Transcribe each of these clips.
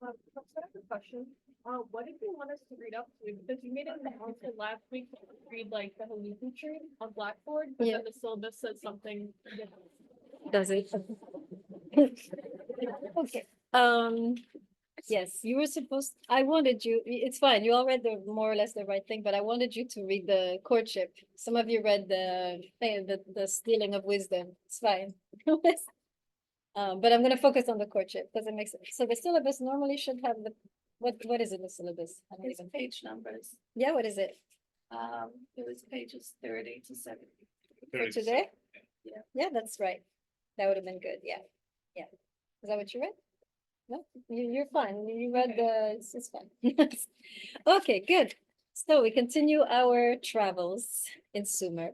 I have a question. What did you want us to read up to? Because you made an announcement last week to read like the Haluku tree on Blackboard, but Yeah. then the syllabus says something different. Does it? Okay. Yes, you were supposed, I wanted you, it's fine, you all read the more or less the right thing, but I wanted you to read the courtship. Some of you read the stealing of wisdom. It's fine. But I'm gonna focus on the courtship because it makes sense. So the syllabus normally should have what is in the syllabus? I don't It's even, page numbers. yeah, what is it? It was pages 30 to 70. For today? Yeah. Yeah, that's right. That would have been good, yeah. Yeah. Is that what you read? No, you're fine. You read it's fine. Okay, good. So we continue our travels in Sumer.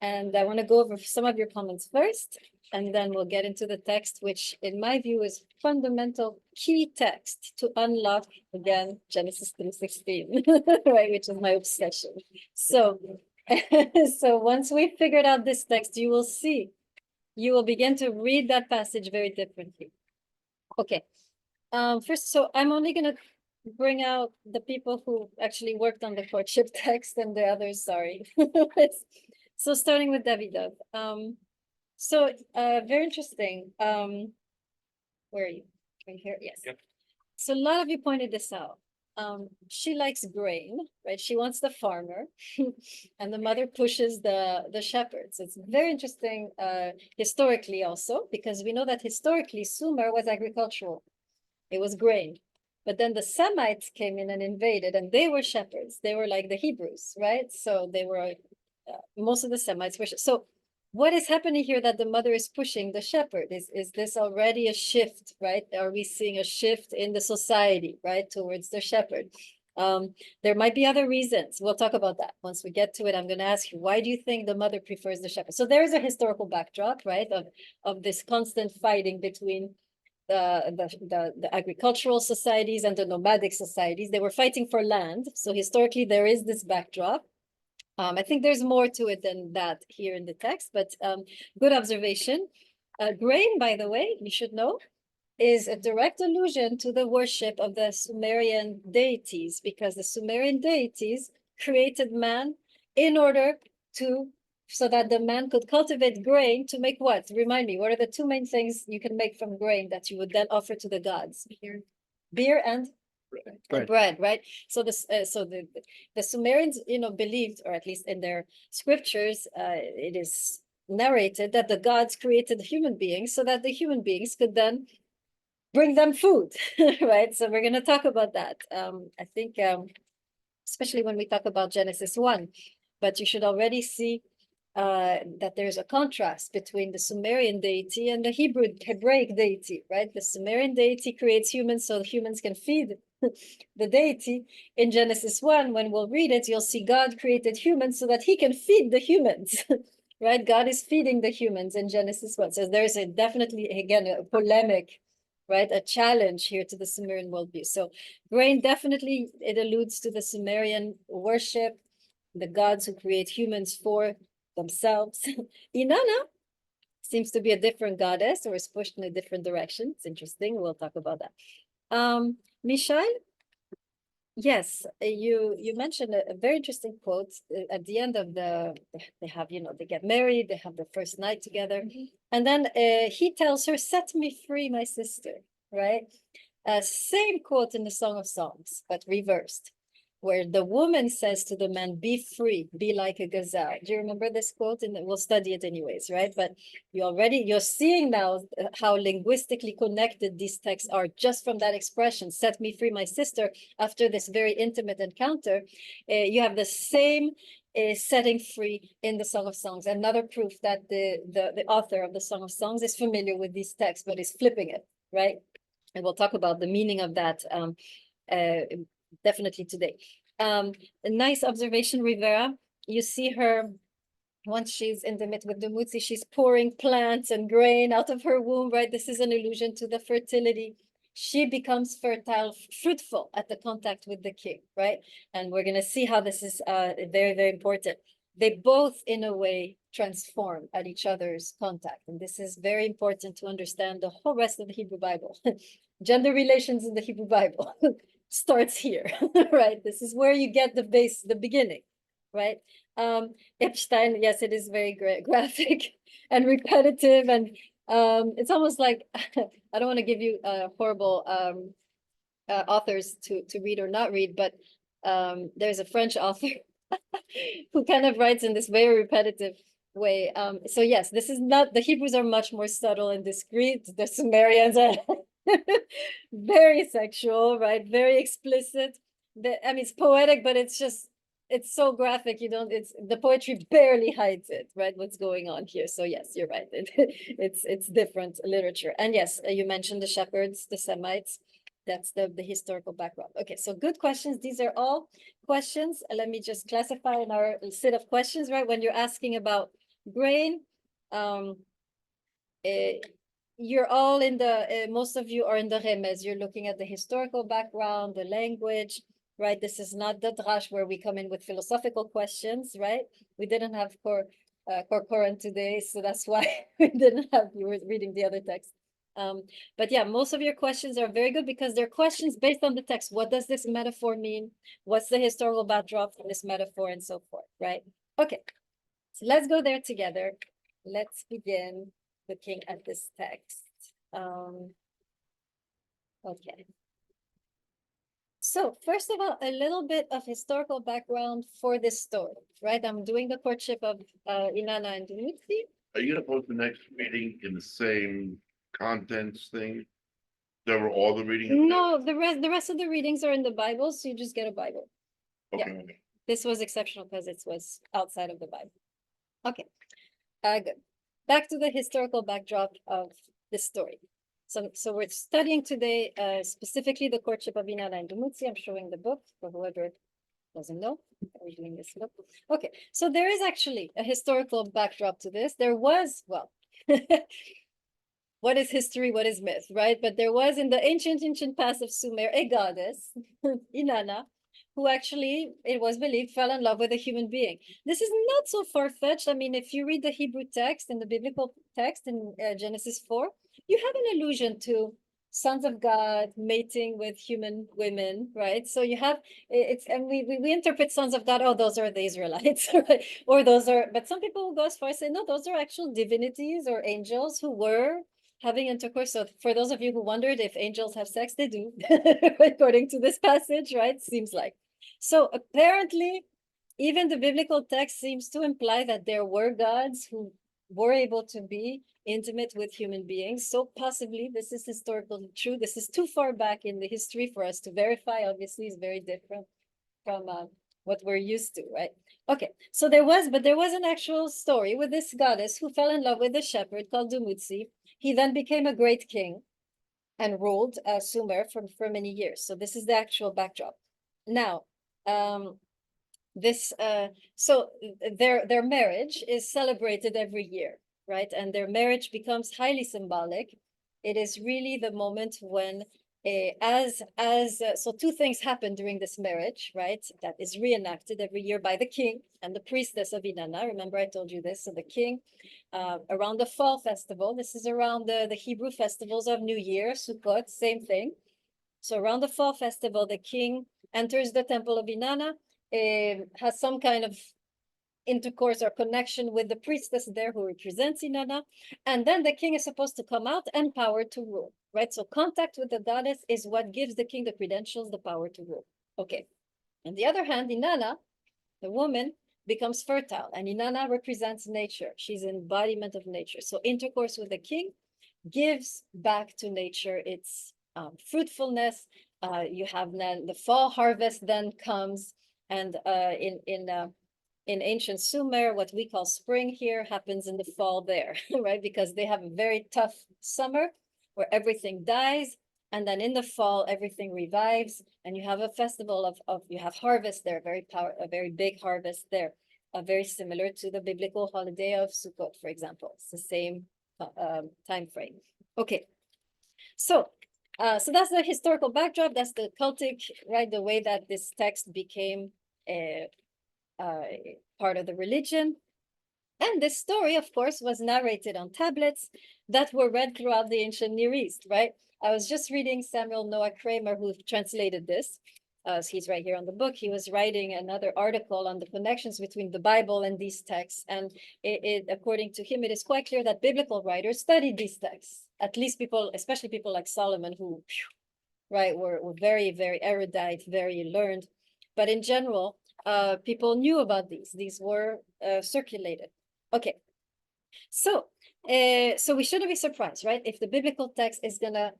And I want to go over some of your comments first, and then we'll get into the text, which in my view is fundamental key text to unlock again Genesis 3:16, right, which is my obsession. So, so once we figured out this text, you will see, you will begin to read that passage very differently. Okay. First, so I'm only gonna bring out the people who actually worked on the courtship text and the others, sorry. So starting with Davidov. Very interesting. Where are you? Right here, yes. Yep. So a lot of you pointed this out. She likes grain, right? She wants the farmer, and the mother pushes the shepherds. It's very interesting historically also, because we know that historically Sumer was agricultural. It was grain. But then the Semites came in and invaded, and they were shepherds. They were like the Hebrews, right? So they were, most of the Semites were. So what is happening here that the mother is pushing the shepherd? Is this already a shift, right? Are we seeing a shift in the society, right, towards the shepherd? There might be other reasons. We'll talk about that once we get to it. I'm going to ask you, why do you think the mother prefers the shepherd? So there is a historical backdrop, right, of this constant fighting between the agricultural societies and the nomadic societies. They were fighting for land. So historically, there is this backdrop. I think there's more to it than that here in the text, but good observation. Grain, by the way, you should know, is a direct allusion to the worship of the Sumerian deities, because the Sumerian deities created man in order to, so that the man could cultivate grain to make what? Remind me, what are the two main things you can make from grain that you would then offer to the gods? Beer and bread, right? So the Sumerians, believed, or at least in their scriptures, it is narrated that the gods created human beings so that the human beings could then bring them food, right? So we're going to talk about that. I think, especially when we talk about Genesis 1, but you should already see that there's a contrast between the Sumerian deity and the Hebraic deity, right? The Sumerian deity creates humans so humans can feed the deity. In Genesis 1, when we'll read it, you'll see God created humans so that he can feed the humans, right? God is feeding the humans in Genesis 1. So there's definitely, again, a polemic, right? A challenge here to the Sumerian worldview. So grain, definitely, it alludes to the Sumerian worship, the gods who create humans for themselves. Innana seems to be a different goddess, or is pushed in a different direction. It's interesting. We'll talk about that. Michal, yes, you mentioned a very interesting quote at the end of they have, they get married, they have the first night together, and then he tells her, "Set me free, my sister," right? Same quote in the Song of Songs, but reversed, where the woman says to the man, "Be free, be like a gazelle." Do you remember this quote? And we'll study it anyways, right? But you're seeing now how linguistically connected these texts are just from that expression, "Set me free, my sister," after this very intimate encounter. You have the same setting free in the Song of Songs. Another proof that the author of the Song of Songs is familiar with these texts, but is flipping it, right? And we'll talk about the meaning of that definitely today. A nice observation, Rivera. You see her, once she's intimate with the Mutsi, she's pouring plants and grain out of her womb, right? This is an allusion to the fertility. She becomes fertile, fruitful at the contact with the king, right? And we're going to see how this is very, very important. They both, in a way, transform at each other's contact. And this is very important to understand the whole rest of the Hebrew Bible. Gender relations in the Hebrew Bible starts here, right? This is where you get the base, the beginning, right? Epstein, yes, it is very graphic and repetitive, and it's almost like I don't want to give you horrible authors to read or not read, but there's a French author who kind of writes in this very repetitive way. So yes, this is not, the Hebrews are much more subtle and discreet. The Sumerians are very sexual, right? Very explicit. I mean, it's poetic, but it's just, it's so graphic. You don't, it's, the poetry barely hides it, right? What's going on here. So yes, you're right. It's different literature. And yes, you mentioned the shepherds, the Semites. That's the historical background. Okay, so good questions. These are all questions. Let me just classify in our set of questions, right? When you're asking about grain, you're all in the, most of you are in the remez. You're looking at the historical background, the language, right? This is not the drash where we come in with philosophical questions, right? We didn't have Corcoran today, so that's why we didn't have, you were reading the other text. But yeah, most of your questions are very good because they're questions based on the text. What does this metaphor mean? What's the historical backdrop for this metaphor and so forth, right? Okay, so let's go there together. Let's begin looking at this text. Okay. So first of all, a little bit of historical background for this story, right? I'm doing the courtship of Innana and Dmitri. Are you gonna post the next meeting in the same contents thing? There were all the readings? No, the rest of the readings are in the Bible, so you just get a Bible. Yeah. Okay. This was exceptional because it was outside of the Bible. Okay, good. Back to the historical backdrop of this story. So we're studying today specifically the courtship of Innana and Dumuzi. I'm showing the book for whoever doesn't know. We're doing this book. Okay, so there is actually a historical backdrop to this. There was, well, what is history, what is myth, right? But there was in the ancient past of Sumer a goddess, Innana, who actually, it was believed, fell in love with a human being. This is not so far-fetched. I mean, if you read the Hebrew text and the biblical text in Genesis 4, you have an allusion to sons of God mating with human women, right? So you have, it's, and we interpret sons of God, oh, those are the Israelites, right? Or those are, but some people will go as far as say, no, those are actual divinities or angels who were having intercourse. So for those of you who wondered if angels have sex, they do, according to this passage, right? Seems like. So apparently, even the biblical text seems to imply that there were gods who were able to be intimate with human beings. So possibly this is historically true. This is too far back in the history for us to verify. Obviously, it's very different from what we're used to, right? Okay, so there was an actual story with this goddess who fell in love with a shepherd called Dumuzi. He then became a great king and ruled Sumer for many years. So this is the actual backdrop. Now, so their marriage is celebrated every year, right? And their marriage becomes highly symbolic. It is really the moment when so two things happen during this marriage, right? That is reenacted every year by the king and the priestess of Innana. Remember, I told you this. So the king, around the fall festival, this is around the Hebrew festivals of New Year, Sukkot, same thing. So around the fall festival, the king enters the temple of Innana, has some kind of intercourse or connection with the priestess there who represents Innana, and then the king is supposed to come out empowered to rule, right? So contact with the goddess is what gives the king the credentials, the power to rule. Okay. On the other hand, Innana, the woman, becomes fertile, and Innana represents nature. She's an embodiment of nature. So intercourse with the king gives back to nature its fruitfulness. You have then the fall harvest then comes, and in ancient Sumer, what we call spring here happens in the fall there, right? Because they have a very tough summer where everything dies. And then in the fall, everything revives. And you have a festival you have harvest there, a very big harvest there, very similar to the biblical holiday of Sukkot, for example. It's the same time frame. Okay. So that's the historical backdrop. That's the cultic, right? The way that this text became part of the religion. And this story, of course, was narrated on tablets that were read throughout the ancient Near East, right? I was just reading Samuel Noah Kramer, who translated this. He's right here on the book. He was writing another article on the connections between the Bible and these texts. And according to him, it is quite clear that biblical writers studied these texts. At least people, especially people like Solomon, who, right, were very, very erudite, very learned. But in general, people knew about these. These were circulated. Okay, so we shouldn't be surprised, right? If the biblical text is gonna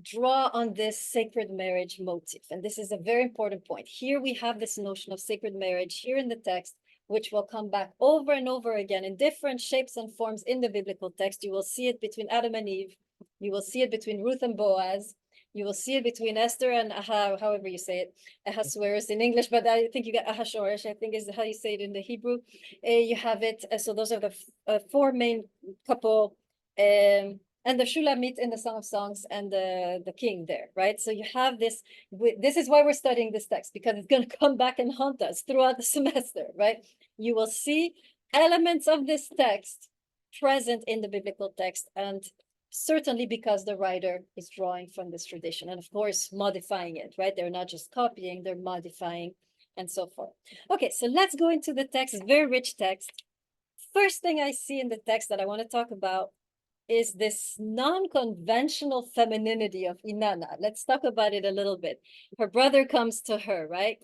draw on this sacred marriage motif, and this is a very important point. Here we have this notion of sacred marriage here in the text, which will come back over and over again in different shapes and forms in the biblical text. You will see it between Adam and Eve. You will see it between Ruth and Boaz. You will see it between Esther and however you say it, Ahasuerus in English, but I think you get Ahasuerus, I think is how you say it in the Hebrew. You have it, so those are the four main couple, and the Shulamite in the Song of Songs and the king there, right? So you have this, this is why we're studying this text, because it's going to come back and haunt us throughout the semester, right? You will see elements of this text present in the biblical text, and certainly because the writer is drawing from this tradition and of course modifying it, right? They're not just copying, they're modifying and so forth. Okay, so let's go into the text. It's a very rich text. First thing I see in the text that I want to talk about is this non-conventional femininity of Innana. Let's talk about it a little bit. Her brother comes to her, right?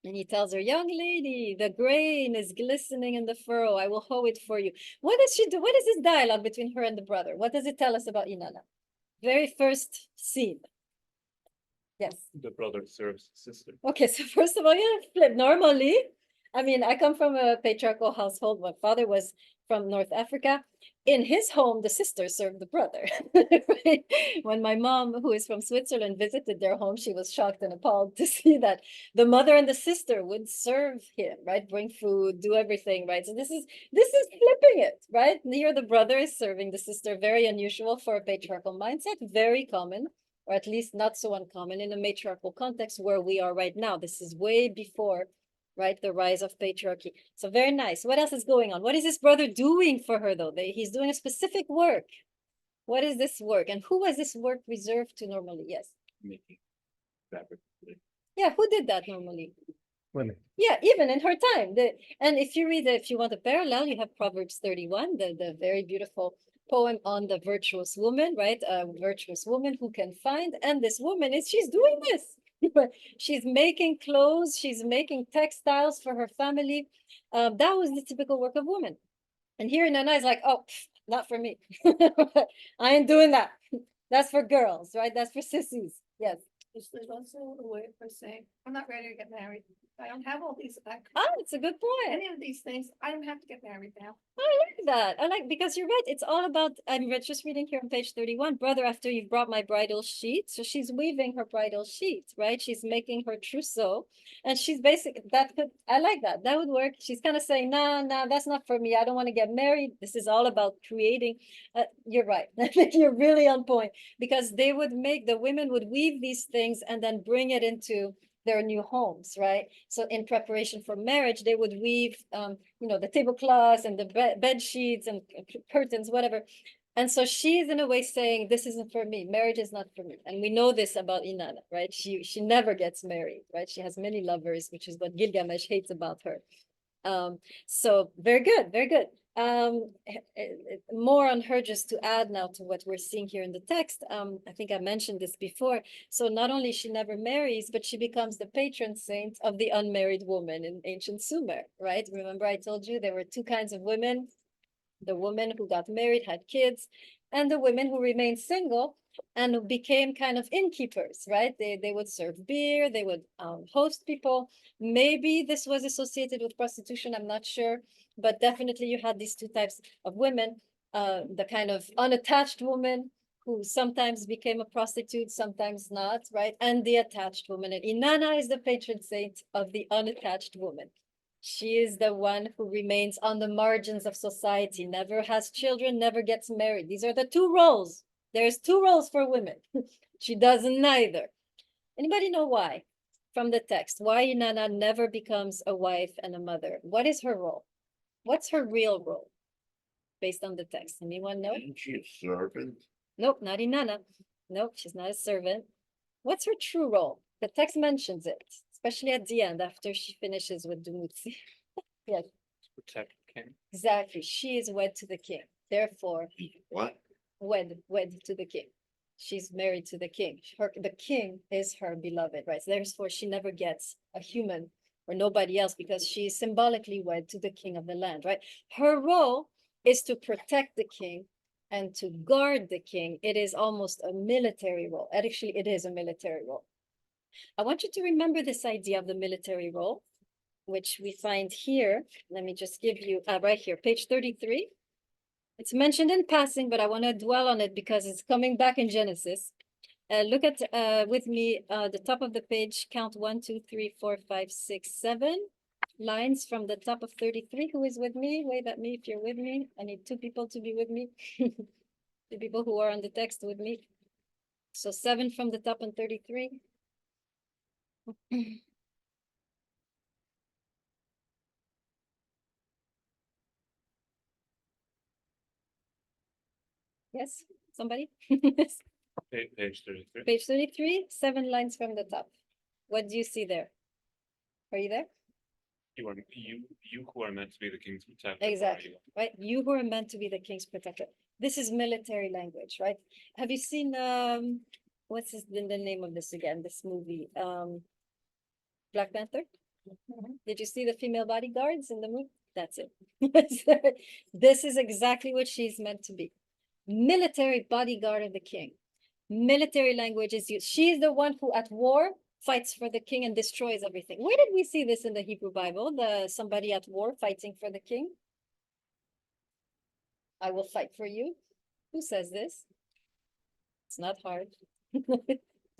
And he tells her, young lady, the grain is glistening in the furrow. I will hoe it for you. What does she do? What is this dialogue between her and the brother? What does it tell us about Innana? Very first scene. Yes. The brother serves the sister. Okay, so first of all, yeah, flip. Normally, I mean, I come from a patriarchal household. My father was from North Africa. In his home, the sister served the brother. Right? When my mom, who is from Switzerland, visited their home, she was shocked and appalled to see that the mother and the sister would serve him, right? Bring food, do everything, right? So this is flipping it, right? Here the brother is serving the sister. Very unusual for a patriarchal mindset, very common, or at least not so uncommon in a matriarchal context where we are right now. This is way before, right, the rise of patriarchy. So very nice. What else is going on? What is this brother doing for her though? He's doing a specific work. What is this work? And who was this work reserved to normally? Yes. Making fabric. Yeah, who did that normally? Women. Yeah, even in her time. And if you read, if you want a parallel, you have Proverbs 31, the very beautiful poem on the virtuous woman, right? A virtuous woman who can find, and this woman she's doing this. She's making clothes, she's making textiles for her family. That was the typical work of women. And here Innana is like, oh, not for me. I ain't doing that. That's for girls, right? That's for sissies. Yes. There's also a word for saying, I'm not ready to get married. I don't have all these, It's a good point. any of these things. I don't have to get married now. I like that. I like, because you're right. It's all about, I'm just reading here on page 31, brother, after you've brought my bridal sheet. So she's weaving her bridal sheet, right? She's making her trousseau. And she's basically, I like that. That would work. She's kind of saying, nah, that's not for me. I don't want to get married. This is all about creating. You're right. I think you're really on point, because the women would weave these things and then bring it into their new homes, right? So in preparation for marriage, they would weave, the tablecloths and the bed sheets and curtains, whatever. And so she's in a way saying, this isn't for me. Marriage is not for me. And we know this about Innana, right? She never gets married, right? She has many lovers, which is what Gilgamesh hates about her. So very good, very good. More on her, just to add now to what we're seeing here in the text. I think I mentioned this before. So not only she never marries, but she becomes the patron saint of the unmarried woman in ancient Sumer, right? Remember I told you there were two kinds of women: the women who got married, had kids, and the women who remained single and who became kind of innkeepers, right? They would serve beer, they would host people. Maybe this was associated with prostitution, I'm not sure, but definitely you had these two types of women, the kind of unattached woman who sometimes became a prostitute, sometimes not, right? And the attached woman. And Innana is the patron saint of the unattached woman. She is the one who remains on the margins of society, never has children, never gets married. These are the two roles. There's two roles for women. She does neither. Anybody know why? From the text, why Innana never becomes a wife and a mother? What is her role? What's her real role? Based on the text, anyone know? Isn't she a servant? Nope, not Inanna. Nope, she's not a servant. What's her true role? The text mentions it, especially at the end after she finishes with Dumuzi. Yes, Protect the king. exactly. She is wed to the king. Therefore, What? wed to the king. She's married to the king. The king is her beloved, right? So therefore, she never gets a human or nobody else because she is symbolically wed to the king of the land, right? Her role is to protect the king and to guard the king. It is almost a military role. Actually, it is a military role. I want you to remember this idea of the military role, which we find here. Let me just give you right here, page 33. It's mentioned in passing, but I want to dwell on it because it's coming back in Genesis. Look at with me the top of the page, count 1, 2, 3, 4, 5, 6, 7 lines from the top of 33. Who is with me? Wave at me if you're with me. I need 2 people to be with me. 2 people who are on the text with me. So 7 from the top on 33. Yes, somebody? Page 33. Page 33, 7 lines from the top. What do you see there? Are you there? You who are meant to be the king's protector. are Exactly, you? right? You who are meant to be the king's protector. This is military language, right? Have you seen what's the name of this again? This movie, Black Panther? Did you see the female bodyguards in the movie? That's it. This is exactly what she's meant to be. Military bodyguard of the king. Military language is used. She's the one who at war fights for the king and destroys everything. Where did we see this in the Hebrew Bible? Somebody at war fighting for the king? I will fight for you. Who says this? It's not hard.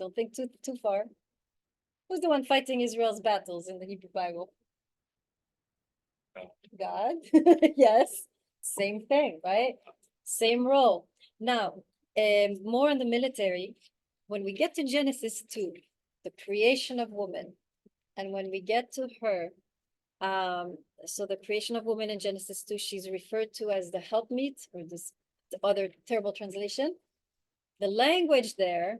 Don't think too far. Who's the one fighting Israel's battles in the Hebrew Bible? God. Yes. Same thing, right? Same role. Now, more on the military. When we get to Genesis 2, the creation of woman, and when we get to her, so the creation of woman in Genesis 2, she's referred to as the helpmeet, or this the other terrible translation. The language there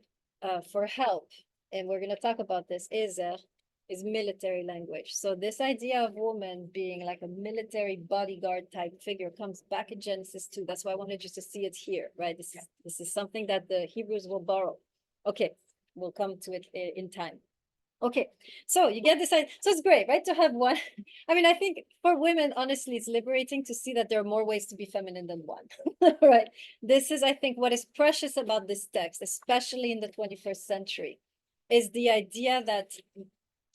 for help, and we're going to talk about this, is military language. So this idea of woman being like a military bodyguard type figure comes back in Genesis 2. That's why I wanted you to see it here, right? This is something that the Hebrews will borrow. Okay, we'll come to it in time. Okay, so you get this idea. So it's great, right? To have one. I mean, I think for women, honestly, it's liberating to see that there are more ways to be feminine than one, right? This is, I think, what is precious about this text, especially in the 21st century, is the idea that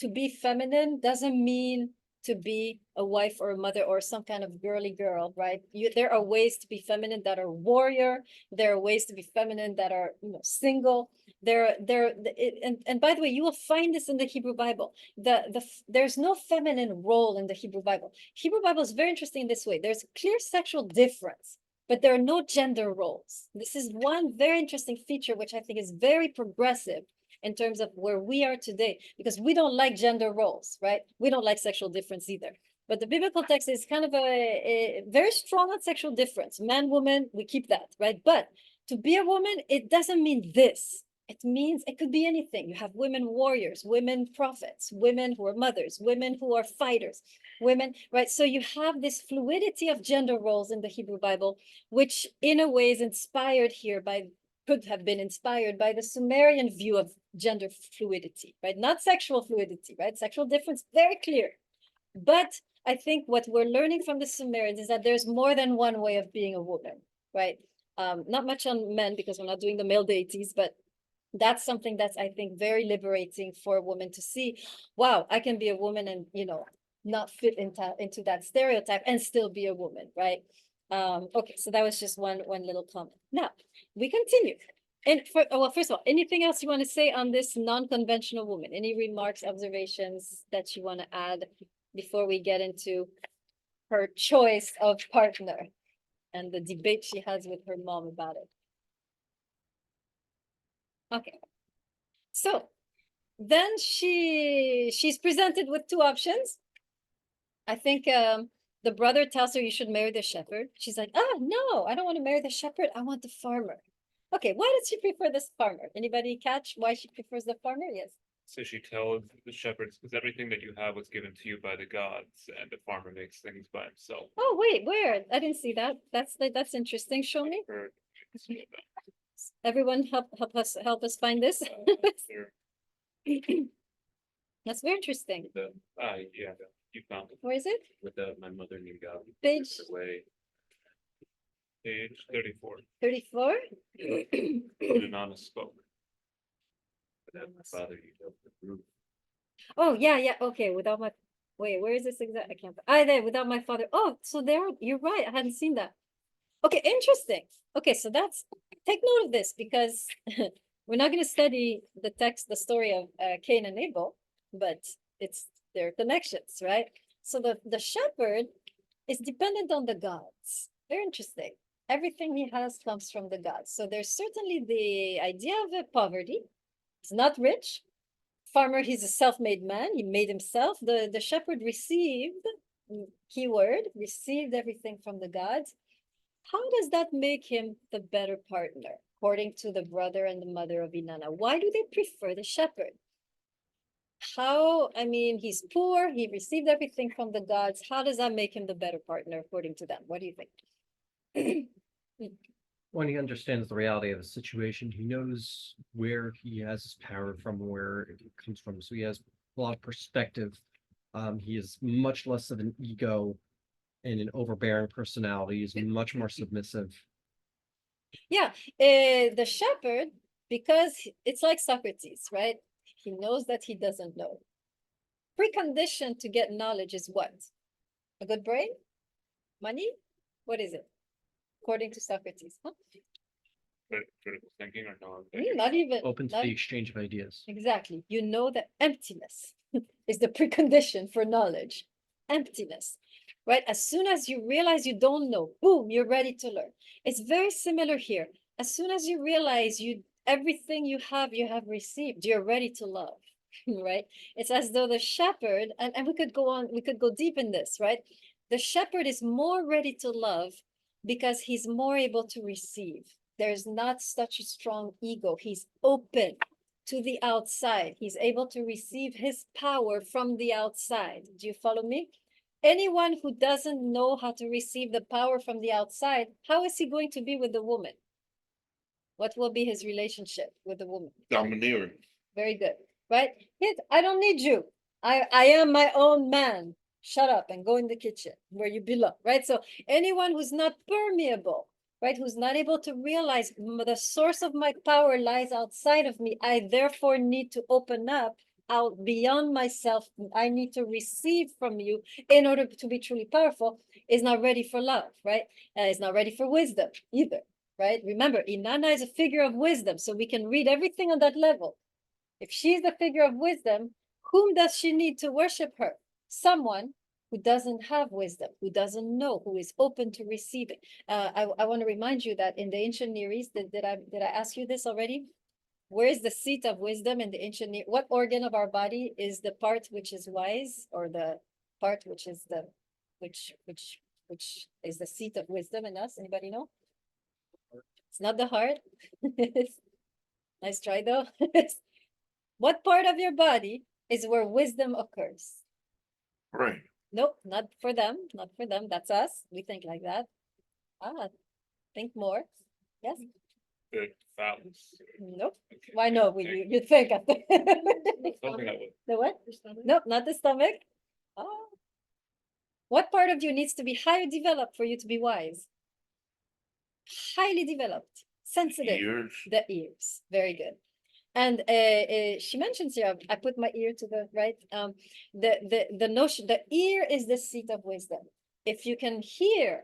to be feminine doesn't mean to be a wife or a mother or some kind of girly girl, right? There are ways to be feminine that are warrior. There are ways to be feminine that are, single. And by the way, you will find this in the Hebrew Bible. There's no feminine role in the Hebrew Bible. Hebrew Bible is very interesting in this way. There's a clear sexual difference, but there are no gender roles. This is one very interesting feature, which I think is very progressive in terms of where we are today, because we don't like gender roles, right? We don't like sexual difference either. But the biblical text is kind of a very strong on sexual difference. Man, woman, we keep that, right? But to be a woman, it doesn't mean this. It means it could be anything. You have women warriors, women prophets, women who are mothers, women who are fighters, women, right? So you have this fluidity of gender roles in the Hebrew Bible, which in a way is inspired here by, could have been inspired by the Sumerian view of gender fluidity, right? Not sexual fluidity, right? Sexual difference, very clear. But I think what we're learning from the Sumerians is that there's more than one way of being a woman, right? Not much on men because we're not doing the male deities, but that's something that's, I think, very liberating for a woman to see. Wow, I can be a woman and, not fit into that stereotype and still be a woman, right? Okay, so that was just one little comment. Now, we continue. And well, first of all, anything else you want to say on this non-conventional woman? Any remarks, observations that you want to add before we get into her choice of partner and the debate she has with her mom about it? Okay. So then she's presented with 2 options. I think the brother tells her you should marry the shepherd. She's like, ah, no, I don't want to marry the shepherd. I want the farmer. Okay, why does she prefer this farmer? Anybody catch why she prefers the farmer? Yes. So she tells the shepherds, because everything that you have was given to you by the gods, and the farmer makes things by himself. Oh, wait, where? I didn't see that. That's interesting. Show me. Or- Everyone help us find this. There, That's very interesting. yeah, you found it. Where is it? Without my mother knew God. Page Away. Page 34. 34? When Innana spoke. Without my father, you built the roof. Oh, yeah, okay, without my, wait, where is this exact? I can't, there, without my father. Oh, so there, you're right, I hadn't seen that. Okay, interesting. Okay, so take note of this because we're not gonna study the text, the story of Cain and Abel, but it's their connections, right? So the shepherd is dependent on the gods. Very interesting. Everything he has comes from the gods. So there's certainly the idea of a poverty. He's not rich. Farmer, he's a self-made man. He made himself. The shepherd received, keyword, received everything from the gods. How does that make him the better partner, according to the brother and the mother of Innana? Why do they prefer the shepherd? I mean, he's poor. He received everything from the gods. How does that make him the better partner, according to them? What do you think? When he understands the reality of the situation, he knows where he has his power from, where it comes from. So he has a lot of perspective. He is much less of an ego and an overbearing personality. He's much more submissive. Yeah, the shepherd, because it's like Socrates, right? He knows that he doesn't know. Precondition to get knowledge is what? A good brain? Money? What is it? According to Socrates, huh? Critical thinking or no? Not even. Open to not- the exchange of ideas. Exactly. You know that emptiness is the precondition for knowledge. Emptiness, right? As soon as you realize you don't know, boom, you're ready to learn. It's very similar here. As soon as you realize everything you have received, you're ready to love, right? It's as though the shepherd, and we could go on, we could go deep in this, right? The shepherd is more ready to love because he's more able to receive. There's not such a strong ego. He's open to the outside. He's able to receive his power from the outside. Do you follow me? Anyone who doesn't know how to receive the power from the outside, how is he going to be with the woman? What will be his relationship with the woman? Domineering. Very good, right? I don't need you. I am my own man. Shut up and go in the kitchen where you belong, right? So anyone who's not permeable, right, who's not able to realize the source of my power lies outside of me, I therefore need to open up out beyond myself. I need to receive from you in order to be truly powerful, is not ready for love, right? Is not ready for wisdom either, right? Remember, Innana is a figure of wisdom, so we can read everything on that level. If she's the figure of wisdom, whom does she need to worship her? Someone who doesn't have wisdom, who doesn't know, who is open to receive it. I want to remind you that in the ancient Near East, did I ask you this already? Where is the seat of wisdom in the ancient Near? What organ of our body is the part which is wise, or the part which is which is the seat of wisdom in us? Anybody know? It's not the heart. Nice try though. What part of your body is where wisdom occurs? Right. Nope, not for them, not for them. That's us. We think like that. Think more. Yes? The phallus. Nope. Okay. Why no? Okay. You think. Something that would, The what? Nope, not the stomach. Oh. What part of you needs to be highly developed for you to be wise? Highly developed, sensitive. Ears. The ears. Very good. And she mentions here, I put my ear to the right. The notion, the ear is the seat of wisdom. If you can hear,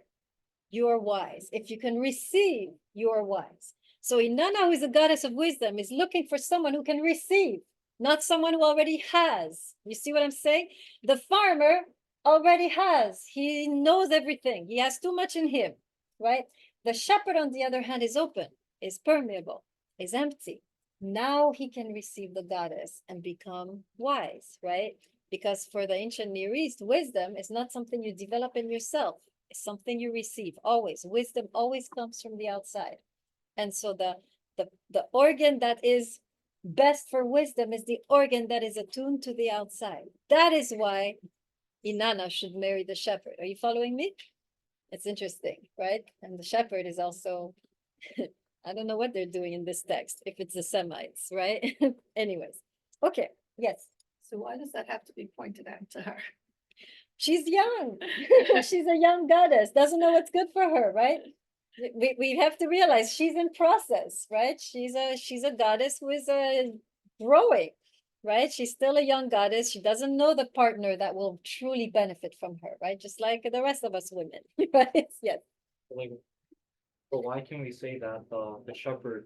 you are wise. If you can receive, you are wise. So Innana, who is the goddess of wisdom, is looking for someone who can receive, not someone who already has. You see what I'm saying? The farmer already has. He knows everything. He has too much in him, right? The shepherd, on the other hand, is open, is permeable, is empty. Now he can receive the goddess and become wise, right? Because for the ancient Near East, wisdom is not something you develop in yourself. It's something you receive always. Wisdom always comes from the outside. And so the organ that is best for wisdom is the organ that is attuned to the outside. That is why Innana should marry the shepherd. Are you following me? It's interesting, right? And the shepherd is also, I don't know what they're doing in this text, if it's the Semites, right? Anyways, okay, yes. So why does that have to be pointed out to her? She's young. She's a young goddess, doesn't know what's good for her, right? We have to realize she's in process, right? She's a goddess who is growing, right? She's still a young goddess. She doesn't know the partner that will truly benefit from her, right? Just like the rest of us women, right? Yes. Like, but why can we say that the shepherd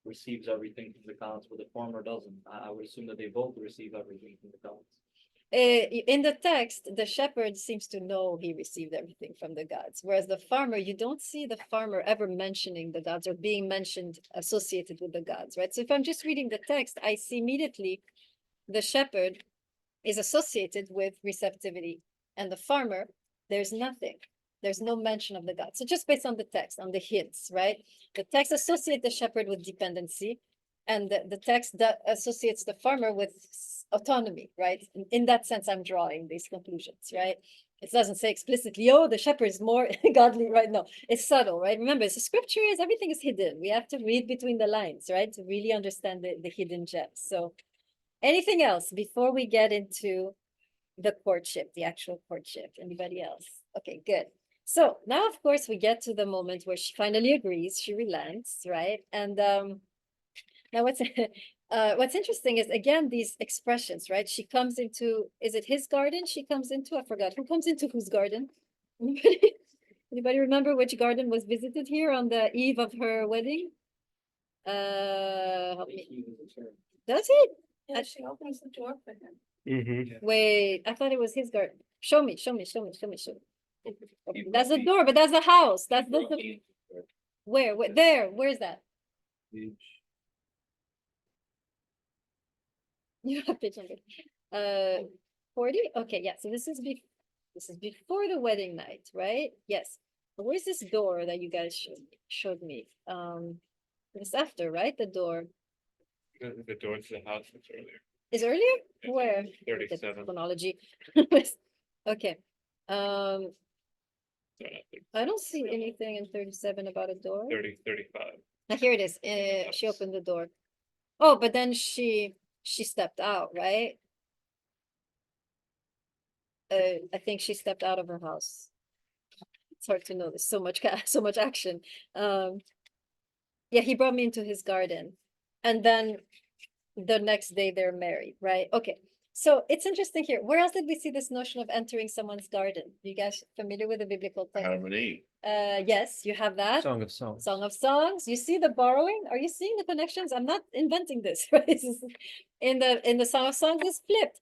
receives everything from the gods, but the farmer doesn't? I would assume that they both receive everything from the gods. In the text, the shepherd seems to know he received everything from the gods, whereas the farmer, you don't see the farmer ever mentioning the gods or being mentioned associated with the gods, right? So if I'm just reading the text, I see immediately the shepherd is associated with receptivity, and the farmer, there's nothing. There's no mention of the gods. So just based on the text, on the hints, right? The text associates the shepherd with dependency, and the text that associates the farmer with autonomy, right? In that sense, I'm drawing these conclusions, right? It doesn't say explicitly, oh, the shepherd is more godly, right? No, it's subtle, right? Remember, the scripture is, everything is hidden. We have to read between the lines, right? To really understand the hidden gems. So anything else before we get into the courtship, the actual courtship? Anybody else? Okay, good. So now, of course, we get to the moment where she finally agrees, she relents, right? And now what's interesting is, again, these expressions, right? She comes into, is it his garden she comes into? I forgot. Who comes into whose garden? Anybody? Anybody remember which garden was visited here on the eve of her wedding? Help me. Does it? Yeah, she opens the door for him. Mhm. Wait, I thought it was his garden. Show me. Okay, that's the door, but that's the house. That's the where? There? Where's that? You have page number. 40? Okay, yeah. So this is before the wedding night, right? Yes. Where's this door that you guys showed me? It's after, right? The door The door to the house is earlier. is earlier? Where? Look at 37. chronology. Okay. I don't see anything in 37 about a door. 35. Here it is. She opened the door. Oh, but then she stepped out, right? I think she stepped out of her house. It's hard to know. There's so much so much action. Yeah, he brought me into his garden, and then the next day they're married, right? Okay. So it's interesting here. Where else did we see this notion of entering someone's garden? You guys familiar with the biblical text? Adam and Eve. Yes, you have that. Song of Songs. Song of Songs. You see the borrowing? Are you seeing the connections? I'm not inventing this, right? In the Song of Songs, it's flipped.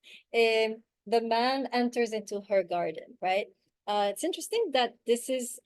The man enters into her garden, right? It's interesting that this is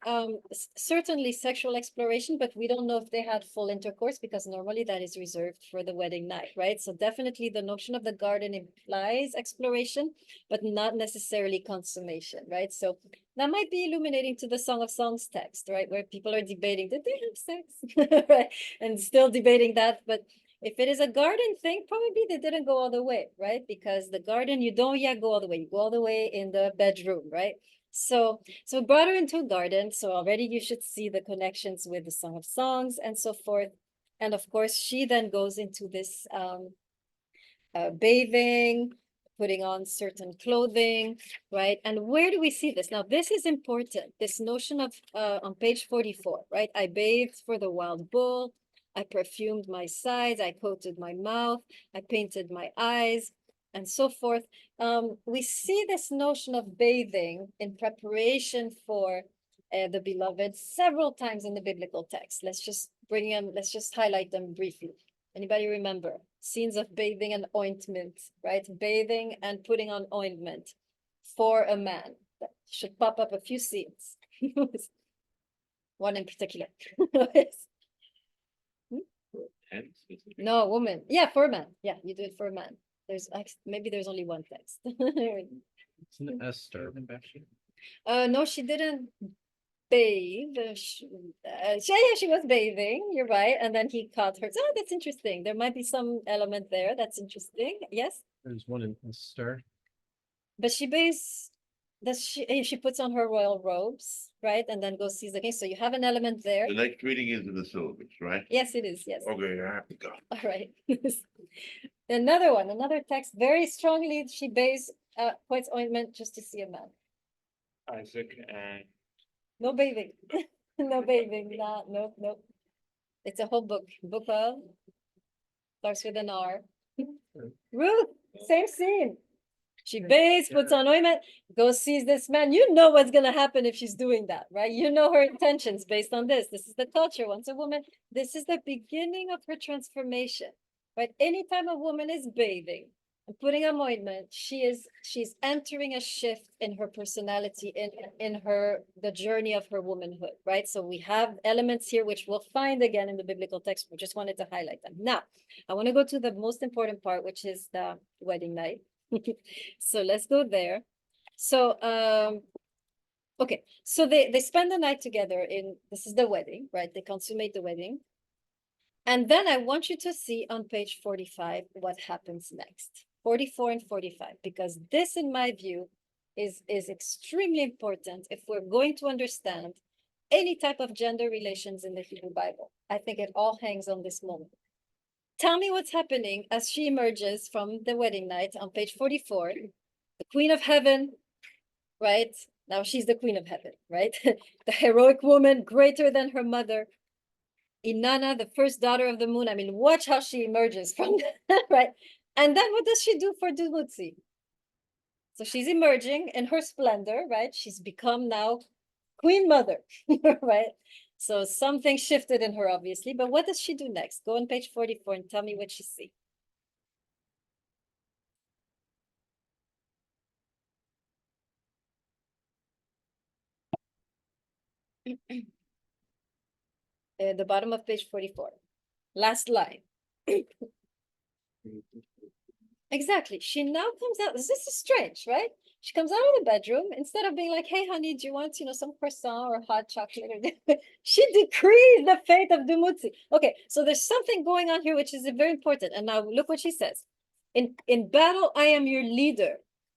certainly sexual exploration, but we don't know if they had full intercourse, because normally that is reserved for the wedding night, right? So definitely the notion of the garden implies exploration, but not necessarily consummation, right? So that might be illuminating to the Song of Songs text, right? Where people are debating, did they have sex? Right? And still debating that. But if it is a garden thing, probably they didn't go all the way, right? Because the garden, you don't yet go all the way. You go all the way in the bedroom, right? So brought her into a garden. So already you should see the connections with the Song of Songs and so forth. And of course, she then goes into this bathing, putting on certain clothing, right? And where do we see this? Now, this is important. This notion of on page 44, right? I bathed for the wild bull. I perfumed my sides. I coated my mouth. I painted my eyes, and so forth. We see this notion of bathing in preparation for the beloved several times in the biblical text. Let's just bring them, let's just highlight them briefly. Anybody remember? Scenes of bathing and ointment, right? Bathing and putting on ointment for a man. That should pop up a few scenes. One in particular. No, woman. Yeah, for a man. Yeah, you do it for a man. maybe there's only one text. It's an Esther. No, she didn't bathe. Yeah, she was bathing. You're right. And then he caught her. So, oh, that's interesting. There might be some element there. That's interesting. Yes, There's one in Esther. but she bathes. She puts on her royal robes, right, and then goes sees the king. So you have an element there. The next reading is in the syllabus, right? Yes, it is. Yes. Okay, I have to go. All right. Another one, another text. Very strongly, she bathes. Puts ointment just to see a man. Isaac and No bathing. No bathing. No. It's a whole book. Book of starts with an R. Ruth, same scene. She bathes, puts on ointment, goes sees this man. You know what's gonna happen if she's doing that, right? You know her intentions based on this. This is the culture. Once a woman, this is the beginning of her transformation, right? Anytime a woman is bathing and putting on ointment, she's entering a shift in her personality, in the journey of her womanhood, right? So we have elements here which we'll find again in the biblical text. We just wanted to highlight them. Now, I want to go to the most important part, which is the wedding night. So let's go there. So okay, so they spend the night together this is the wedding, right? They consummate the wedding. And then I want you to see on page 45 what happens next. 44 and 45, because this, in my view, is extremely important if we're going to understand any type of gender relations in the Hebrew Bible. I think it all hangs on this moment. Tell me what's happening as she emerges from the wedding night on page 44, the Queen of Heaven, right? Now she's the Queen of Heaven, right? The heroic woman, greater than her mother. Innana, the first daughter of the moon. I mean, watch how she emerges from that, right? And then what does she do for Dumuzi? So she's emerging in her splendor, right? She's become now Queen Mother, right? So something shifted in her, obviously. But what does she do next? Go on page 44 and tell me what she sees. At the bottom of page 44. Last line. Exactly. She now comes out. This is strange, right? She comes out of the bedroom instead of being like, "Hey, honey, do you want, some croissant or hot chocolate?" She decrees the fate of Dumuzi. Okay, so there's something going on here which is very important. And now look what she says. In battle, I am your leader.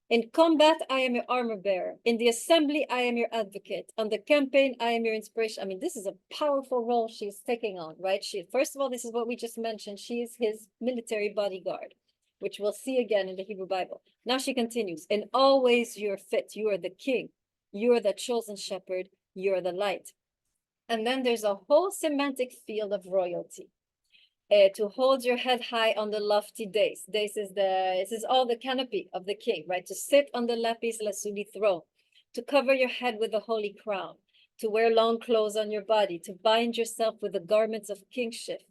In combat, I am your armor bearer. In the assembly, I am your advocate. On the campaign, I am your inspiration. I mean, this is a powerful role she's taking on, right? First of all, this is what we just mentioned. She is his military bodyguard, which we'll see again in the Hebrew Bible. Now she continues, in all ways you're fit. You are the king. You are the chosen shepherd. You are the light. And then there's a whole semantic field of royalty. To hold your head high on the lofty dais. This is all the canopy of the king, right? To sit on the lapis lazuli throne, to cover your head with a holy crown, to wear long clothes on your body, to bind yourself with the garments of kingship,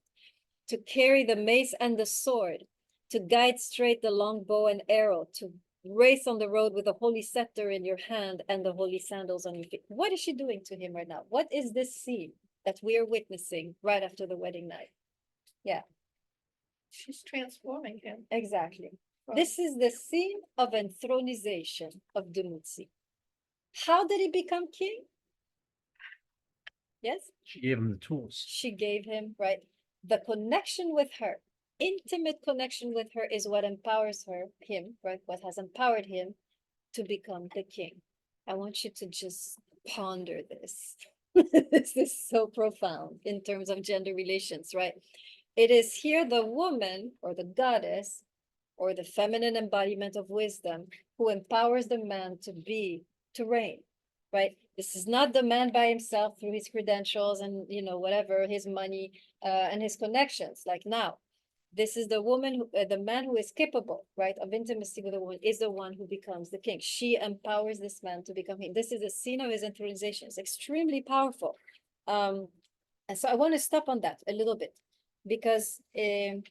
to carry the mace and the sword, to guide straight the long bow and arrow, to race on the road with a holy scepter in your hand and the holy sandals on your feet. What is she doing to him right now? What is this scene that we are witnessing right after the wedding night? Yeah. She's transforming him. Exactly. from- This is the scene of enthronization of Dumuzi. How did he become king? Yes, She gave him the tools. she gave him, right? The connection with her, intimate connection with her is what empowers him, right? What has empowered him to become the king. I want you to just ponder this. This is so profound in terms of gender relations, right? It is here the woman or the goddess or the feminine embodiment of wisdom who empowers the man to reign, right? This is not the man by himself through his credentials and, whatever, his money and his connections, like now. This is the woman, the man who is capable, right, of intimacy with a woman is the one who becomes the king. She empowers this man to become king. This is a scene of his entronization. It's extremely powerful. And so I want to stop on that a little bit because I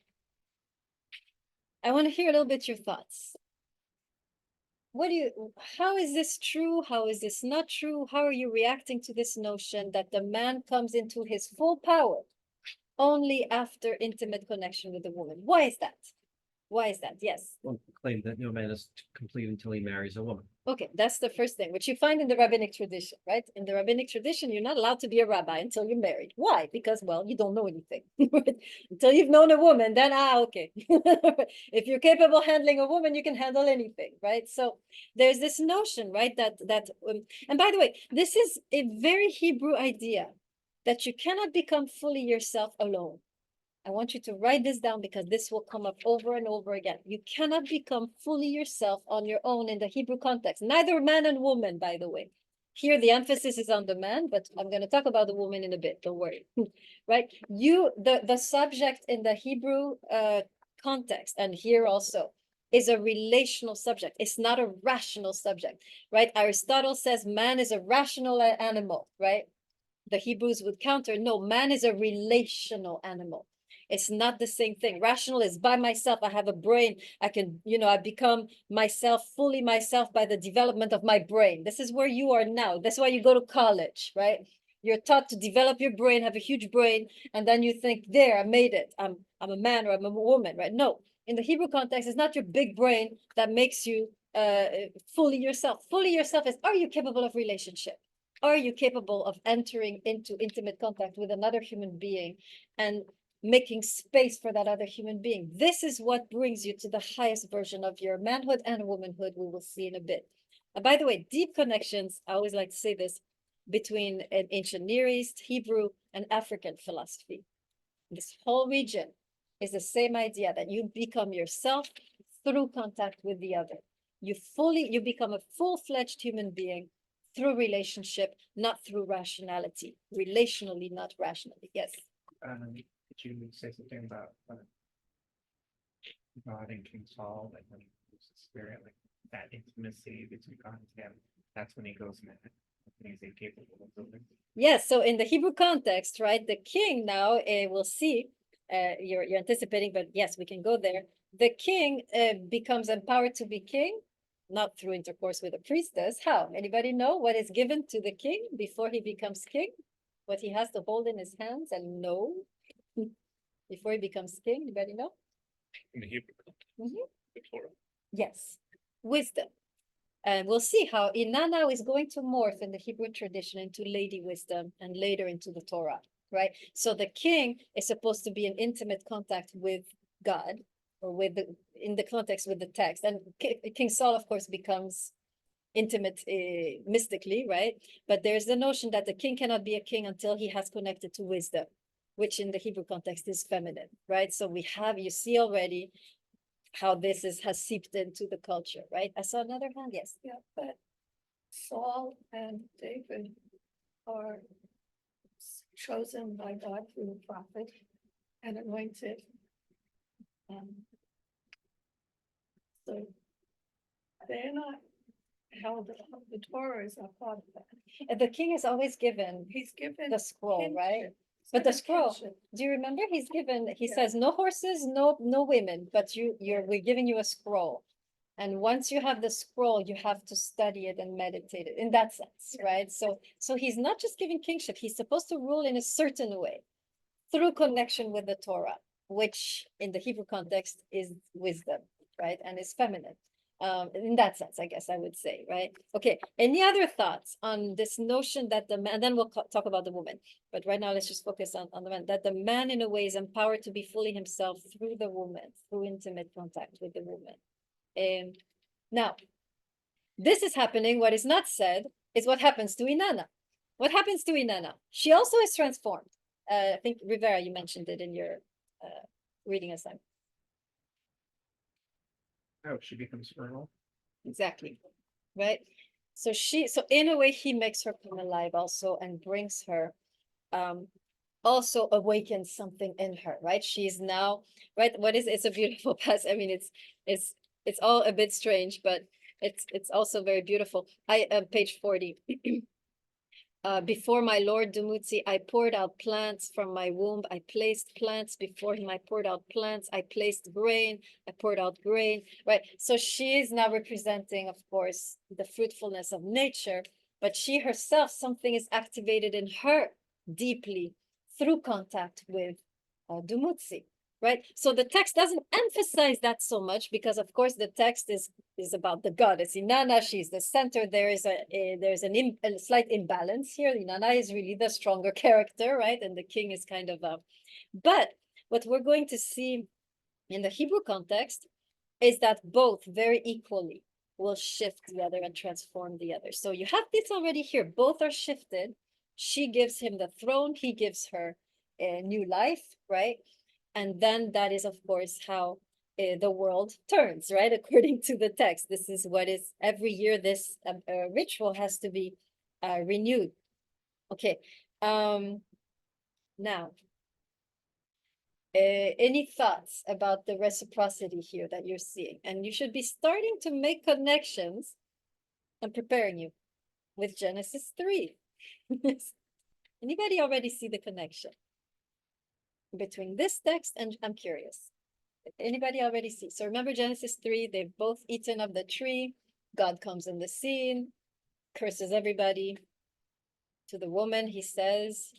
want to hear a little bit your thoughts. How is this true? How is this not true? How are you reacting to this notion that the man comes into his full power only after intimate connection with the woman? Why is that? Why is that? Yes. Well, claim that no man is complete until he marries a woman. Okay, that's the first thing, which you find in the rabbinic tradition, right? In the rabbinic tradition, you're not allowed to be a rabbi until you're married. Why? Because, well, you don't know anything. Until you've known a woman, then, okay. If you're capable of handling a woman, you can handle anything, right? So there's this notion, right, and by the way, this is a very Hebrew idea that you cannot become fully yourself alone. I want you to write this down because this will come up over and over again. You cannot become fully yourself on your own in the Hebrew context, neither man and woman, by the way. Here, the emphasis is on the man, but I'm going to talk about the woman in a bit, don't worry. Right? The subject in the Hebrew context, and here also, is a relational subject. It's not a rational subject, right? Aristotle says man is a rational animal, right? The Hebrews would counter, no, man is a relational animal. It's not the same thing. Rational is by myself. I have a brain. I can, I become myself, fully myself by the development of my brain. This is where you are now. That's why you go to college, right? You're taught to develop your brain, have a huge brain, and then you think, there, I made it. I'm a man or I'm a woman, right? No, in the Hebrew context, it's not your big brain that makes you fully yourself. Fully yourself is, are you capable of relationship? Are you capable of entering into intimate contact with another human being and making space for that other human being? This is what brings you to the highest version of your manhood and womanhood, we will see in a bit. By the way, deep connections, I always like to say this, between ancient Near East, Hebrew, and African philosophy. This whole region is the same idea that you become yourself through contact with the other. You become a full-fledged human being through relationship, not through rationality. Relationally, not rationally. Yes. Could you say something about God and King Saul, like when he was the spirit, like that intimacy between God and him, that's when he goes mad, when he's incapable of building. Yes, so in the Hebrew context, right, the king now, we'll see, you're anticipating, but yes, we can go there. The king becomes empowered to be king, not through intercourse with a priestess. How? Anybody know what is given to the king before he becomes king? What he has to hold in his hands and know before he becomes king? Anybody know? In the Hebrew context, Mhm. the Torah. Yes, wisdom. And we'll see how Innana is going to morph in the Hebrew tradition into lady wisdom and later into the Torah, right? So the king is supposed to be in intimate contact with God, or in the context with the text. And King Saul, of course, becomes intimate mystically, right? But there's the notion that the king cannot be a king until he has connected to wisdom, which in the Hebrew context is feminine, right? So you see already how this has seeped into the culture, right? I saw another hand, yes. Yeah, but Saul and David are chosen by God through the prophet and anointed. So they're not held, the Torah is not part of that. And the king is always given He's given the scroll, right? kinship. He's But the given scroll, kinship. do you remember? He Yeah. says, no horses, no women, but we're giving you a scroll. And once you have the scroll, you have to study it and meditate it in that sense, Yeah. right? So he's not just giving kingship, he's supposed to rule in a certain way through connection with the Torah, which in the Hebrew context is wisdom, right? And is feminine. In that sense, I guess I would say, right? Okay, any other thoughts on this notion that the man, then we'll talk about the woman, but right now let's just focus on the man, that the man in a way is empowered to be fully himself through the woman, through intimate contact with the woman. Now, this is happening. What is not said is what happens to Innana. What happens to Innana? She also is transformed. I think Rivera, you mentioned it in your reading assignment. Oh, she becomes fertile. Exactly, right? So in a way, he makes her come alive also and brings her, also awakens something in her, right? She's now, right? It's a beautiful passage. I mean, it's all a bit strange, but it's also very beautiful. Page 40. Before my Lord Dumutzi, I poured out plants from my womb. I placed plants before him. I poured out plants. I placed grain. I poured out grain, right? So she is now representing, of course, the fruitfulness of nature, but she herself, something is activated in her deeply through contact with Dumutzi. right? So the text doesn't emphasize that so much because of course the text is about the goddess Inanna. She's the center. There is a slight imbalance here. Inanna is really the stronger character, right? And the king is kind of but what we're going to see in the Hebrew context is that both very equally will shift the other and transform the other. So you have this already here. Both are shifted. She gives him the throne. He gives her a new life, right? And then that is, of course, how the world turns, right? According to the text. This is what is every year this ritual has to be renewed. Okay. Now, any thoughts about the reciprocity here that you're seeing? And you should be starting to make connections and preparing you with Genesis 3. Anybody already see the connection between this text and I'm curious. Anybody already see? So remember Genesis 3, they've both eaten of the tree. God comes in the scene, curses everybody. To the woman, he says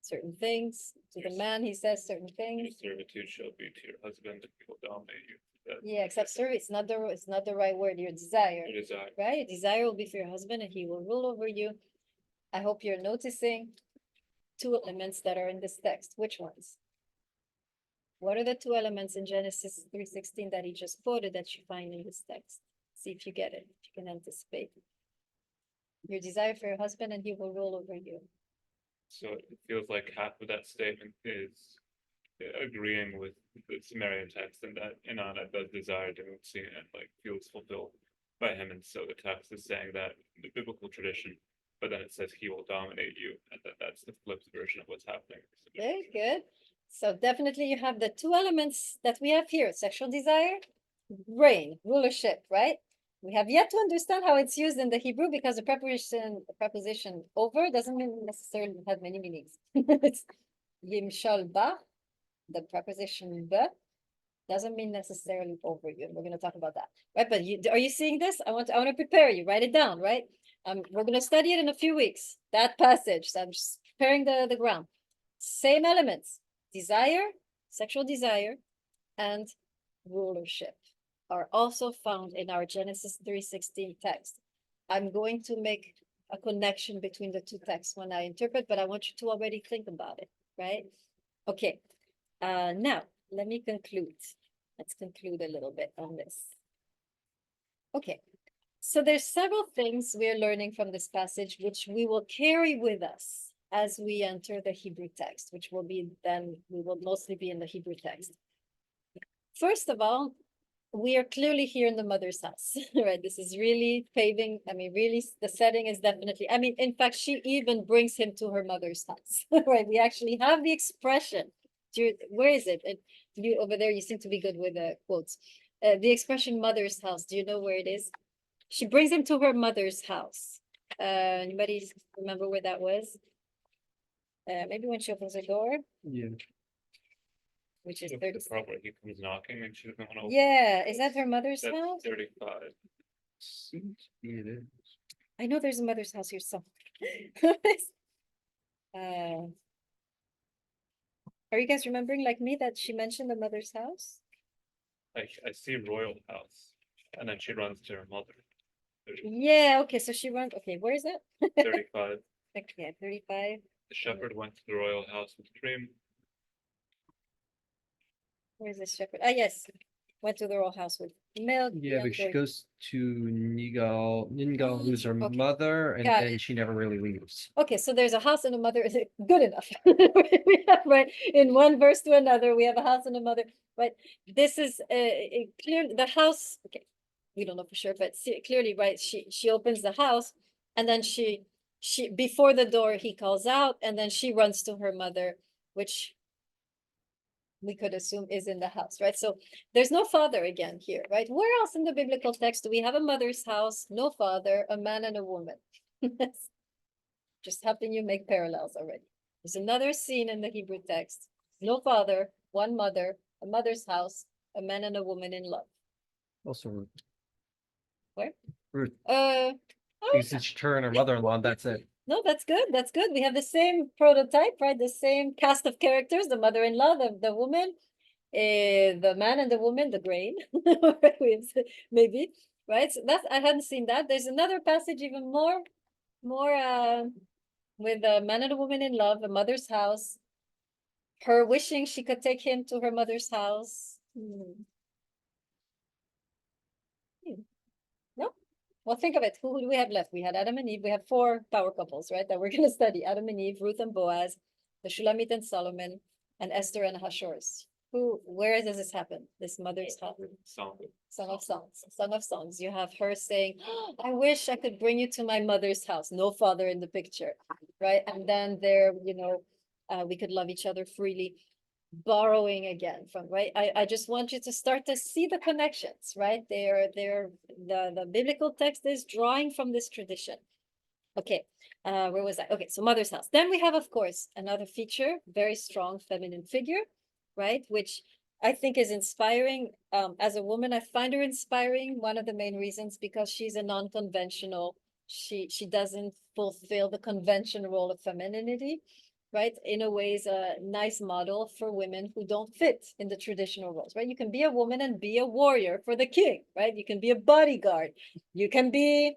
certain things. To the man, he says certain Your things. servitude shall be to your husband, and he will dominate you. That- Yeah, except service, it's not the right word, your desire, Your desire. right? Your desire will be for your husband and he will rule over you. I hope you're noticing two elements that are in this text. Which ones? What are the two elements in Genesis 3:16 that he just quoted that you find in this text? See if you get it, if you can anticipate. Your desire for your husband and he will rule over you. So it feels like half of that statement is agreeing with the Sumerian text, and that Inanna does desire to see and like feels fulfilled by him, and so the text is saying that in the biblical tradition, but then it says he will dominate you, and that's the flipped version of what's happening. Very good. So definitely you have the two elements that we have here, sexual desire, reign, rulership, right? We have yet to understand how it's used in the Hebrew because the preposition over doesn't mean necessarily have many meanings. It's yimshal ba, the preposition ba doesn't mean necessarily over you. And we're going to talk about that, right? But are you seeing this? I want to prepare you, write it down, right? We're going to study it in a few weeks, that passage. So I'm just preparing the ground. Same elements, desire, sexual desire, and rulership are also found in our Genesis 3:16 text. I'm going to make a connection between the two texts when I interpret, but I want you to already think about it, right? Okay, now let me conclude. Let's conclude a little bit on this. Okay, so there's several things we're learning from this passage, which we will carry with us as we enter the Hebrew text, which will be then, we will mostly be in the Hebrew text. First of all, we are clearly here in the mother's house, right? This is really paving, I mean, really, the setting is definitely, I mean, in fact, she even brings him to her mother's house, right? We actually have the expression. Where is it? You over there, you seem to be good with quotes. The expression mother's house, do you know where it is? She brings him to her mother's house. Anybody remember where that was? Maybe when she opens the door, Yeah. which is The 30. part where he comes knocking and she doesn't want to open. Yeah, is that her mother's That's house? 35. Seems to be it is. I know there's a mother's house here somewhere. Are you guys remembering like me that she mentioned the mother's house? I see royal house, and then she runs to her mother. Yeah, okay, so she runs, okay, where is it? 35. Okay, 35. The shepherd went to the royal house with the dream. Where's the shepherd? Ah, yes, went to the royal house with milk. Yeah, but she there's- goes to Ningal, who's her Okay. mother, and Got then it. she never really leaves. Okay, so there's a house and a mother. Is it good enough? We have, right, in one verse to another, we have a house and a mother, but this is clear, the house, okay, we don't know for sure, but clearly, right, she opens the house and then she before the door, he calls out and then she runs to her mother, which we could assume is in the house, right? So there's no father again here, right? Where else in the biblical text do we have a mother's house, no father, a man and a woman? Just helping you make parallels already. There's another scene in the Hebrew text, no father, one mother, a mother's house, a man and a woman in love. Also Ruth. Where? Ruth, Oh, because it's her and her mother-in-law, and that's it. No, that's good. That's good. We have the same prototype, right? The same cast of characters, the mother-in-law, the woman, the man and the woman, the grain. Maybe, right? So that's, I hadn't seen that. There's another passage even more with a man and a woman in love, a mother's house, her wishing she could take him to her mother's house. No? Well, think of it. Who do we have left? We had Adam and Eve. We have four power couples, right? That we're going to study. Adam and Eve, Ruth and Boaz, the Shulamite and Solomon, and Esther and Ahasuerus. Where does this happen? This mother's house. Song. Song of Songs. Song of Songs. You have her saying, "Oh, I wish I could bring you to my mother's house." No father in the picture, right? And then there, we could love each other freely. Borrowing again from, right? I just want you to start to see the connections, right? The biblical text is drawing from this tradition. Okay, where was I? Okay, so mother's house. Then we have, of course, another feature, very strong feminine figure, right? Which I think is inspiring. As a woman, I find her inspiring. One of the main reasons, because she's a non-conventional, she doesn't fulfill the conventional role of femininity, right? In a way, is a nice model for women who don't fit in the traditional roles, right? You can be a woman and be a warrior for the king, right? You can be a bodyguard. You can be,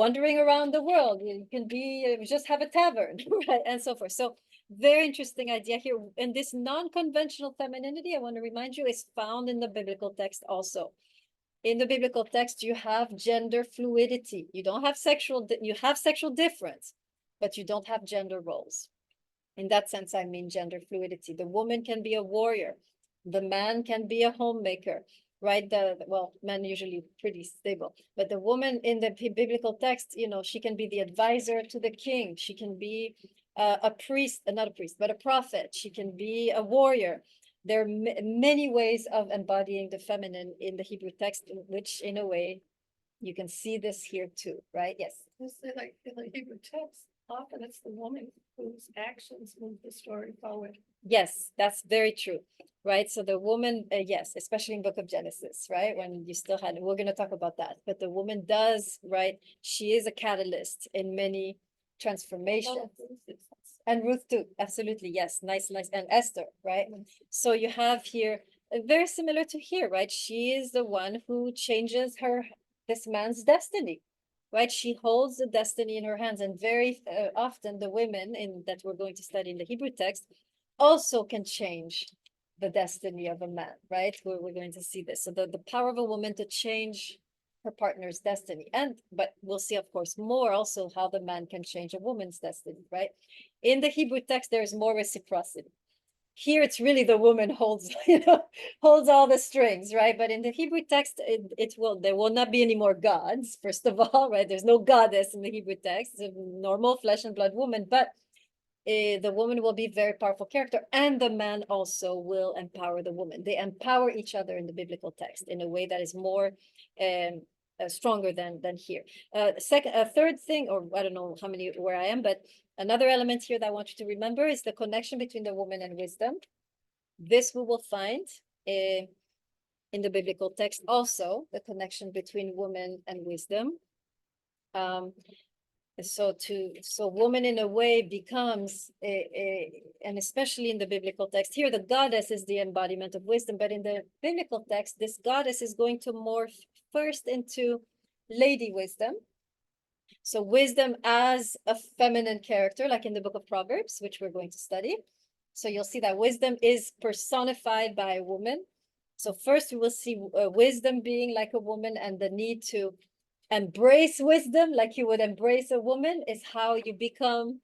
wandering around the world. You can be, just have a tavern, right? And so forth. So very interesting idea here. And this non-conventional femininity, I want to remind you, is found in the biblical text also. In the biblical text, you have gender fluidity. You have sexual difference, but you don't have gender roles. In that sense, I mean gender fluidity. The woman can be a warrior. The man can be a homemaker, right? Men usually pretty stable, but the woman in the biblical text, she can be the advisor to the king. She can be a priest, not a priest, but a prophet. She can be a warrior. There are many ways of embodying the feminine in the Hebrew text, which in a way, you can see this here too, right? Yes. Like in the Hebrew text, often it's the woman whose actions move the story forward. Yes, that's very true, right? So the woman, yes, especially in Book of Genesis, right? When you still had, we're going to talk about that, but the woman does, right? She is a catalyst in many transformations. And Ruth too, absolutely, yes, nice, and Esther, right? So you have here, very similar to here, right? She is the one who changes this man's destiny, right? She holds the destiny in her hands, and very often the women that we're going to study in the Hebrew text also can change the destiny of a man, right? We're going to see this. So the power of a woman to change her partner's destiny. But we'll see, of course, more also how the man can change a woman's destiny, right? In the Hebrew text, there's more reciprocity. Here, it's really the woman holds all the strings, right? But in the Hebrew text, there will not be any more gods, first of all, right? There's no goddess in the Hebrew text. It's a normal flesh and blood woman, but the woman will be a very powerful character, and the man also will empower the woman. They empower each other in the biblical text in a way that is more stronger than here. Third thing, or I don't know how many where I am, but another element here that I want you to remember is the connection between the woman and wisdom. This we will find in the biblical text also, the connection between woman and wisdom. So woman in a way becomes and especially in the biblical text here, the goddess is the embodiment of wisdom, but in the biblical text, this goddess is going to morph first into lady wisdom. So wisdom as a feminine character, like in the book of Proverbs, which we're going to study. So you'll see that wisdom is personified by a woman. So first we will see wisdom being like a woman, and the need to embrace wisdom like you would embrace a woman is how you become,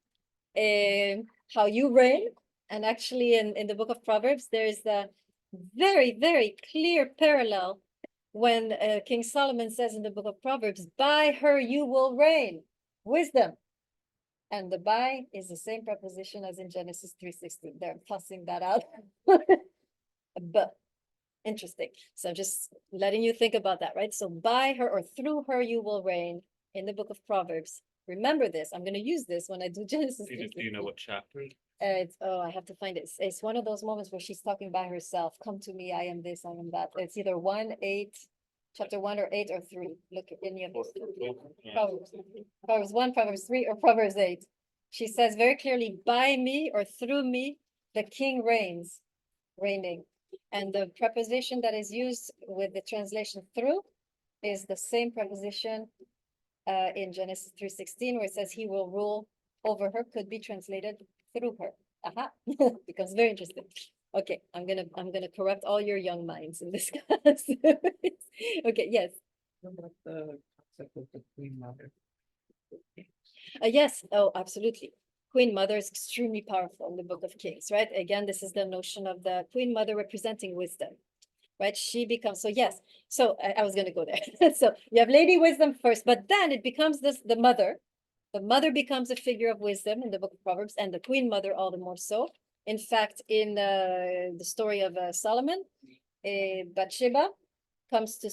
how you reign. And actually in the book of Proverbs, there is the very, very clear parallel when King Solomon says in the book of Proverbs, by her you will reign, wisdom. And the by is the same preposition as in Genesis 3:16. They're tossing that out. But interesting. So just letting you think about that, right? So by her or through her you will reign in the book of Proverbs. Remember this. I'm going to use this when I do Genesis. Do you know what chapter? I have to find it. It's one of those moments where she's talking by herself. Come to me, I am this, I am that. It's either 1:8 chapter 1 or 8 or 3. Look at any of those. Yeah. Proverbs 1, Proverbs 3, or Proverbs 8. She says very clearly, by me or through me, the king reigns, reigning. And the preposition that is used with the translation through is the same preposition in Genesis 3:16, where it says he will rule over her, could be translated through her. Aha, becomes very interesting. Okay, I'm gonna corrupt all your young minds in this class. Okay, yes. What about the concept of the Queen Mother? Yes, oh, absolutely. Queen Mother is extremely powerful in the Book of Kings, right? Again, this is the notion of the Queen Mother representing wisdom, right? She becomes, so yes, so I was gonna go there. So you have Lady Wisdom first, but then it becomes the mother. The mother becomes a figure of wisdom in the Book of Proverbs, and the Queen Mother all the more so. In fact, in the story of Solomon, Bathsheba comes to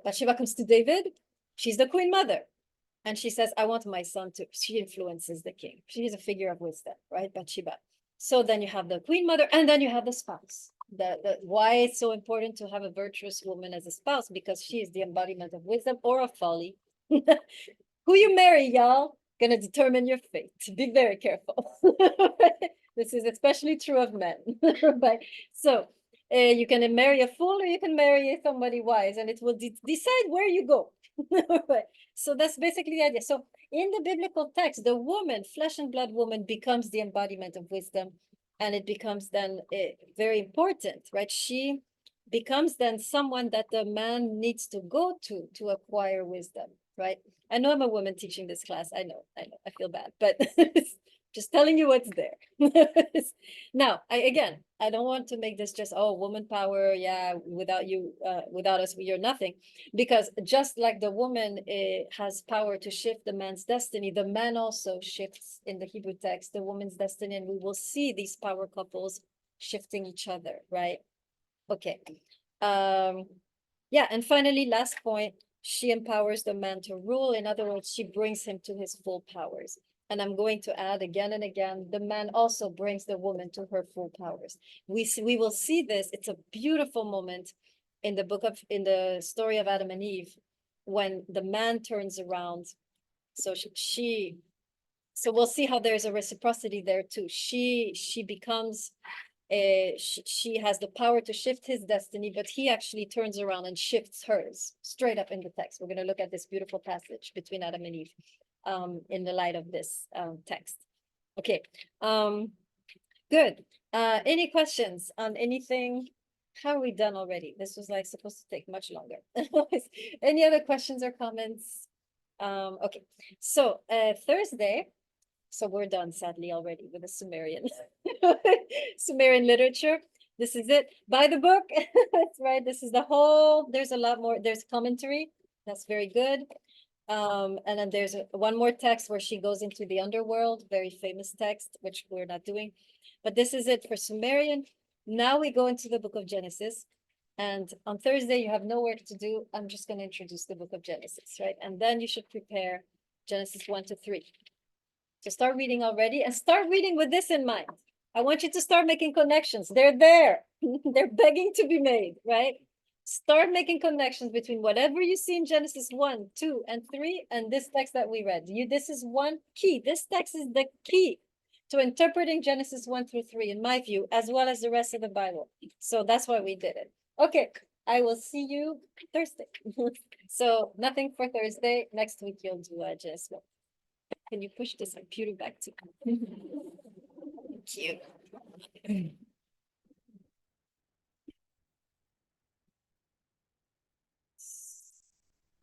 Bathsheba comes to David. She's the Queen Mother. And she says, I want my son to, she influences the king. She is a figure of wisdom, right? Bathsheba. So then you have the Queen Mother, and then you have the spouse. Why it's so important to have a virtuous woman as a spouse, because she is the embodiment of wisdom or of folly. Who you marry, y'all, gonna determine your fate. Be very careful. This is especially true of men. Right? So you can marry a fool or you can marry somebody wise, and it will decide where you go. Right? So that's basically the idea. So in the biblical text, the woman, flesh and blood woman, becomes the embodiment of wisdom, and it becomes then very important, right? She becomes then someone that the man needs to go to acquire wisdom, right? I know I'm a woman teaching this class. I know, I feel bad, but just telling you what's there. Now, I don't want to make this just, oh, woman power. Yeah, without you, without us, you're nothing. Because just like the woman has power to shift the man's destiny, the man also shifts in the Hebrew text the woman's destiny, and we will see these power couples shifting each other, right? Okay. Yeah, and finally, last point, she empowers the man to rule. In other words, she brings him to his full powers. And I'm going to add again and again, the man also brings the woman to her full powers. We will see this. It's a beautiful moment in the story of Adam and Eve, when the man turns around. So so we'll see how there's a reciprocity there too. She becomes she has the power to shift his destiny, but he actually turns around and shifts hers straight up in the text. We're going to look at this beautiful passage between Adam and Eve in the light of this text. Okay, good. Any questions on anything? How are we done already? This was like supposed to take much longer. Any other questions or comments? Okay, so Thursday, so we're done sadly already with the Sumerian Sumerian literature. This is it. Buy the book. That's right. This is the whole, there's a lot more, there's commentary. That's very good. And then there's one more text where she goes into the underworld, very famous text, which we're not doing. But this is it for Sumerian. Now we go into the book of Genesis. And on Thursday, you have no work to do. I'm just going to introduce the book of Genesis, right? And then you should prepare Genesis 1 to 3. So start reading already, and start reading with this in mind. I want you to start making connections. They're there. They're begging to be made, right? Start making connections between whatever you see in Genesis 1, 2, and 3 and this text that we read. This is one key. This text is the key to interpreting Genesis 1 through 3, in my view, as well as the rest of the Bible. So that's why we did it. Okay, I will see you Thursday. So nothing for Thursday. Next week you'll do Genesis 1. Can you push this computer back to? Thank you.